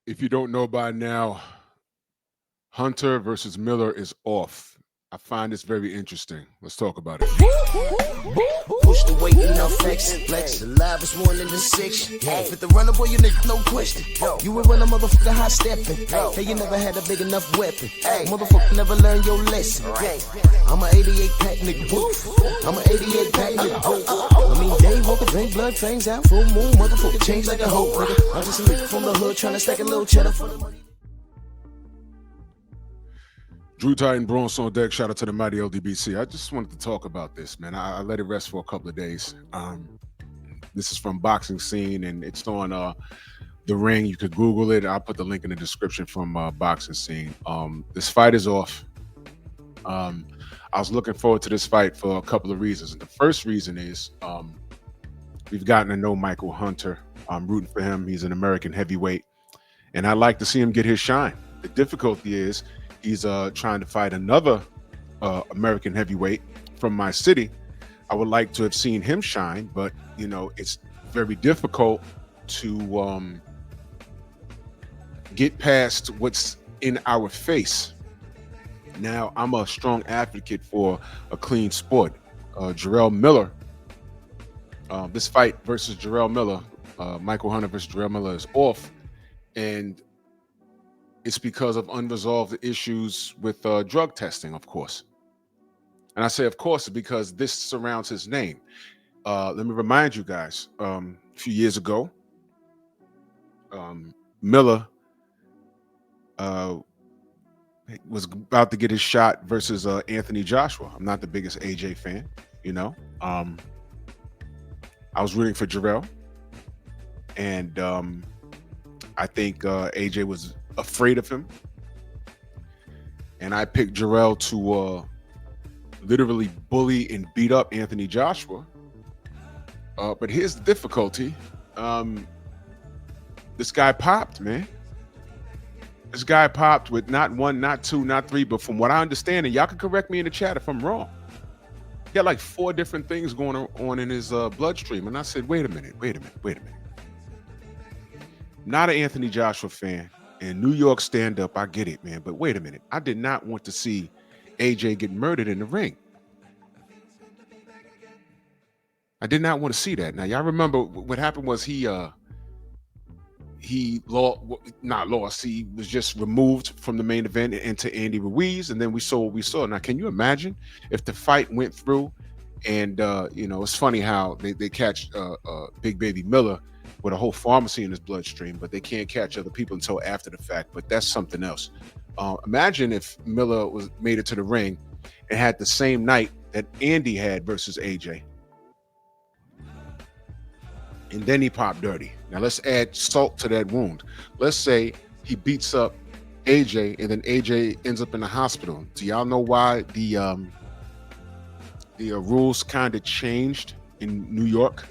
If you don't know by now, Hunter versus Miller is off. I find this very interesting. Let's talk about it. Push the weight enough flex. Alive is more than the six. Fit the runner, boy, you nigga, no question. You will run a motherfucker high stepping. Hey, you never had a big enough weapon. Motherfucker never learned your lesson. I'm a 88 pack nigga. I'm a 88 pack nigga. I mean, day walker, drink blood, fangs out, full moon, motherfucker change like a hoe. I'm just a nigga from the hood trying to stack a little cheddar for the money. Drew Titan Bronx on deck. Shout out to the mighty LDBC. I just wanted to talk about this, man. I let it rest for a couple of days. This is from Boxing Scene, and it's on The Ring. You could Google it. I'll put the link in the description from Boxing Scene. This fight is off. I was looking forward to this fight for a couple of reasons. And the first reason is we've gotten to know Michael Hunter. I'm rooting for him. He's an American heavyweight, and I'd like to see him get his shine. The difficulty is he's trying to fight another American heavyweight from my city. I would like to have seen him shine, but you know, it's very difficult to get past what's in our face. Now, I'm a strong advocate for a clean sport. Jarrell Miller, this fight versus Jarrell Miller, Michael Hunter versus Jarrell Miller is off, and it's because of unresolved issues with drug testing, of course. And I say, of course, because this surrounds his name. Let me remind you guys, a few years ago, Miller was about to get his shot versus Anthony Joshua. I'm not the biggest AJ fan, you know. I was rooting for Jarrell. And I think AJ was afraid of him, and I picked Jarrell to literally bully and beat up Anthony Joshua. But here's the difficulty: this guy popped, man. This guy popped with not one, not two, not three, but from what I understand, and y'all can correct me in the chat if I'm wrong, he got like 4 different things going on in his bloodstream. And I said, wait a minute. Not an Anthony Joshua fan. And New York stand-up, I get it, man. But wait a minute. I did not want to see AJ get murdered in the ring. I did not want to see that. Now, y'all remember what happened was he lost. He was just removed from the main event into Andy Ruiz, and then we saw what we saw. Now, can you imagine if the fight went through and, you know, it's funny how they catch Big Baby Miller with a whole pharmacy in his bloodstream, but they can't catch other people until after the fact. But that's something else. Imagine if Miller made it to the ring and had the same night that Andy had versus AJ, and then he popped dirty. Now let's add salt to that wound. Let's say he beats up AJ, and then AJ ends up in the hospital. Do y'all know why the rules kind of changed in New York?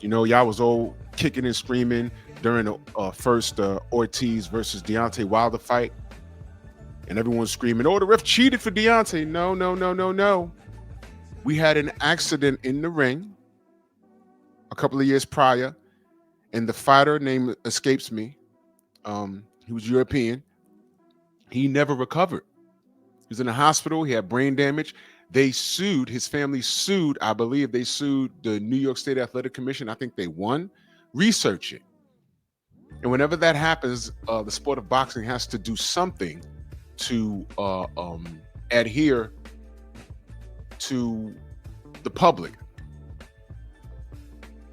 You know, y'all was all kicking and screaming during the first Ortiz versus Deontay Wilder fight. And everyone's screaming, oh, the ref cheated for Deontay. No. We had an accident in the ring a couple of years prior. And the fighter, name escapes me, he was European. He never recovered. He was in the hospital. He had brain damage. They sued, his family sued, I believe they sued the New York State Athletic Commission. I think they won. Research it. And whenever that happens, the sport of boxing has to do something to adhere to the public.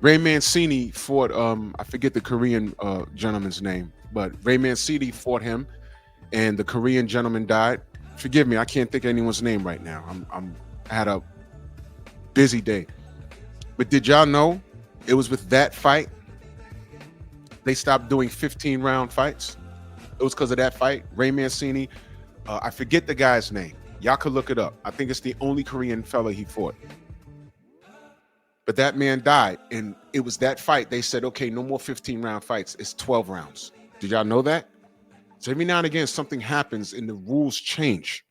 Ray Mancini fought, I forget the Korean gentleman's name, but Ray Mancini fought him, and the Korean gentleman died. Forgive me, I can't think of anyone's name right now. I had a busy day. But did y'all know it was with that fight they stopped doing 15-round fights? It was because of that fight. Ray Mancini, I forget the guy's name. Y'all could look it up. I think it's the only Korean fella he fought. But that man died, and it was that fight. They said, okay, no more 15-round fights. It's 12 rounds. Did y'all know that? So every now and again, something happens and the rules change.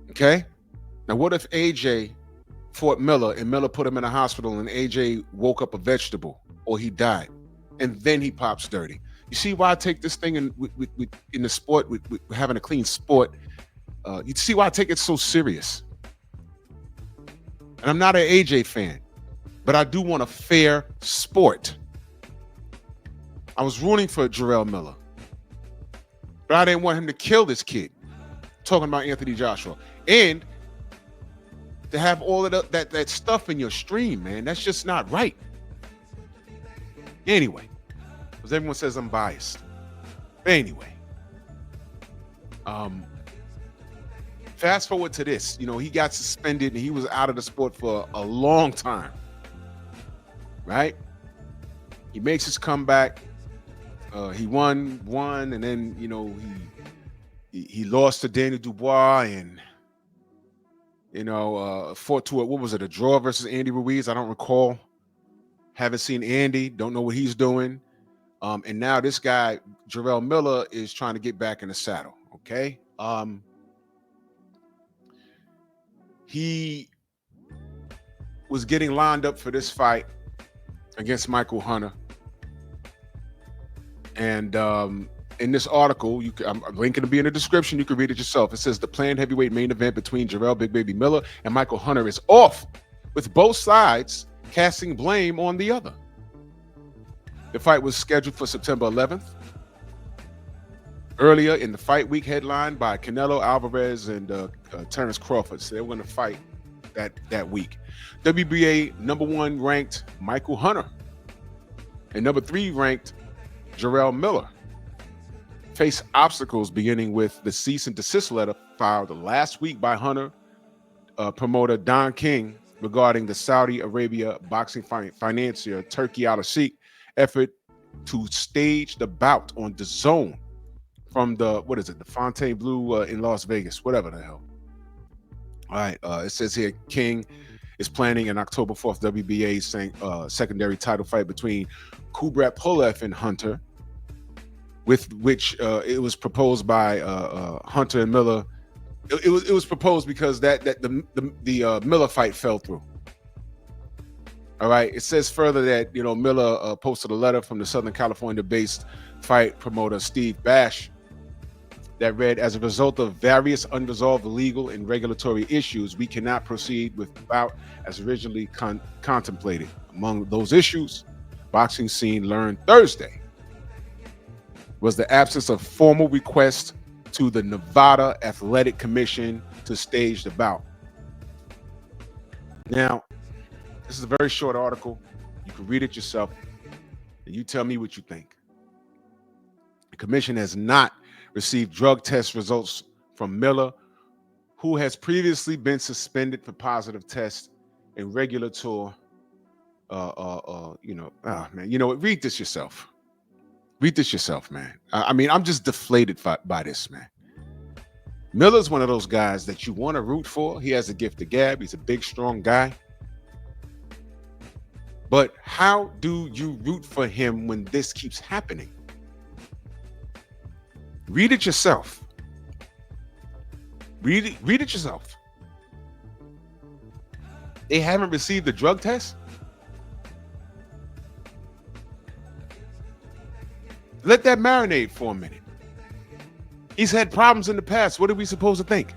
Okay? Now, what if AJ fought Miller and Miller put him in a hospital and AJ woke up a vegetable or he died? and then he pops dirty. You see why I take this thing in the sport with having a clean sport. You see why I take it so serious. And I'm not an AJ fan, but I do want a fair sport. I was rooting for Jarrell Miller, but I didn't want him to kill this kid. Talking about Anthony Joshua. And to have all of that stuff in your stream, man, that's just not right. Anyway, because everyone says I'm biased. Anyway, fast forward to this. He got suspended and he was out of the sport for a long time. Right? He makes his comeback. He won, and then he lost to Daniel Dubois, and fought to what was it, a draw versus Andy Ruiz? I don't recall. Haven't seen Andy. Don't know what he's doing. And now this guy, Jarrell Miller, is trying to get back in the saddle. Okay. He was getting lined up for this fight against Michael Hunter. And in this article, I'm linking to be in the description. You can read it yourself. It says the planned heavyweight main event between Jarrell Big Baby Miller and Michael Hunter is off, with both sides casting blame on the other. The fight was scheduled for September 11th. Earlier in the fight week, headlined by Canelo Alvarez and Terrence Crawford. So they were going to fight that week. WBA number 1 ranked Michael Hunter and number 3 ranked Jarrell Miller face obstacles, beginning with the cease and desist letter filed last week by Hunter promoter Don King regarding the Saudi Arabia boxing financier Turki Al-Sheikh effort to stage the bout on DAZN from the Fontainebleau in Las Vegas, whatever the hell. All right, it says here King is planning an October 4th WBA secondary title fight between Kubrat Pulev and Hunter, with which it was proposed by Hunter and Miller. It was proposed because the Miller fight fell through. All right. It says further that Miller posted a letter from the Southern California-based fight promoter Steve Bash that read, "As a result of various unresolved legal and regulatory issues, we cannot proceed with the bout as originally contemplated. Among those issues, boxing scene learned Thursday was the absence of formal request to the Nevada Athletic Commission to stage the bout." Now, this is a very short article. You can read it yourself, and you tell me what you think. The commission has not received drug test results from Miller, who has previously been suspended for positive tests and regulatory. Read this yourself. Read this yourself, man. I'm just deflated by this, man. Miller's one of those guys that you want to root for. He has a gift of gab. He's a big, strong guy. But how do you root for him when this keeps happening? Read it yourself. Read it yourself. They haven't received the drug test? Let that marinate for a minute. He's had problems in the past. What are we supposed to think?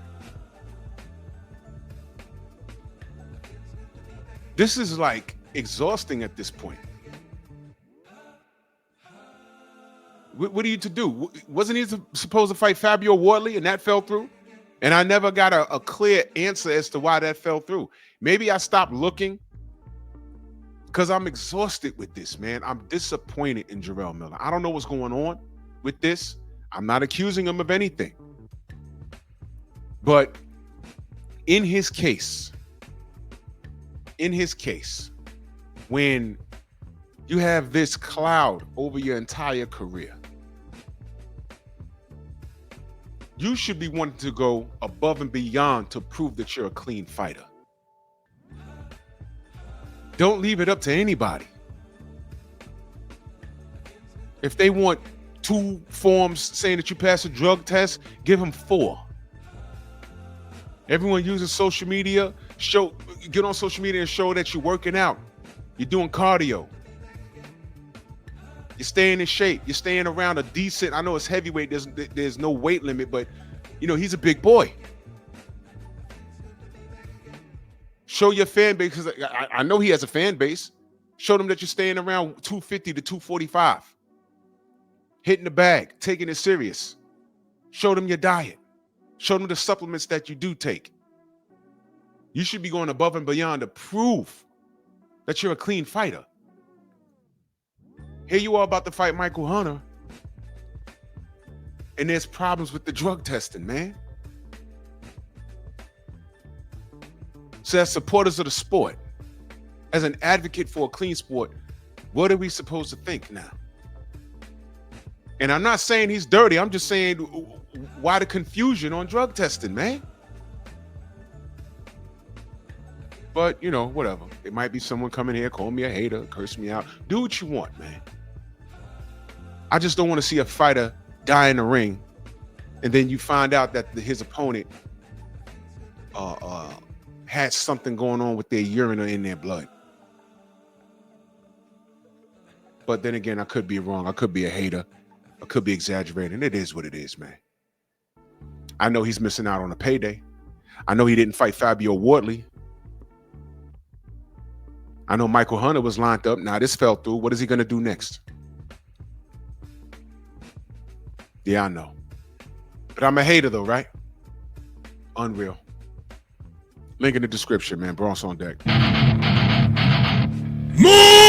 This is like exhausting at this point. What are you to do? Wasn't he supposed to fight Fabio Wardley and that fell through? And I never got a clear answer as to why that fell through. Maybe I stopped looking because I'm exhausted with this, man. I'm disappointed in Jarrell Miller. I don't know what's going on with this. I'm not accusing him of anything. But in his case, when you have this cloud over your entire career, you should be wanting to go above and beyond to prove that you're a clean fighter. Don't leave it up to anybody. If they want 2 forms saying that you pass a drug test, give them 4. Everyone uses social media. Get on social media and show that you're working out. You're doing cardio. You're staying in shape. You're staying around a decent. I know it's heavyweight. There's no weight limit, but you know he's a big boy. Show your fan base, because I know he has a fan base. Show them that you're staying around 250 to 245. Hitting the bag, taking it serious. Show them your diet. Show them the supplements that you do take. You should be going above and beyond to prove that you're a clean fighter. Here you are about to fight Michael Hunter, and there's problems with the drug testing, man. So as supporters of the sport, as an advocate for a clean sport, what are we supposed to think now? And I'm not saying he's dirty. I'm just saying, why the confusion on drug testing, man? But, you know, whatever. It might be someone coming here, call me a hater, curse me out. Do what you want, man. I just don't want to see a fighter die in the ring, and then you find out that his opponent had something going on with their urine or in their blood. But then again, I could be wrong. I could be a hater. I could be exaggerating. It is what it is, man. I know he's missing out on a payday. I know he didn't fight Fabio Wardley. I know Michael Hunter was lined up. Now this fell through. What is he going to do next? Yeah, I know. But I'm a hater though, right? Unreal. Link in the description, man. Bronx on deck. Move!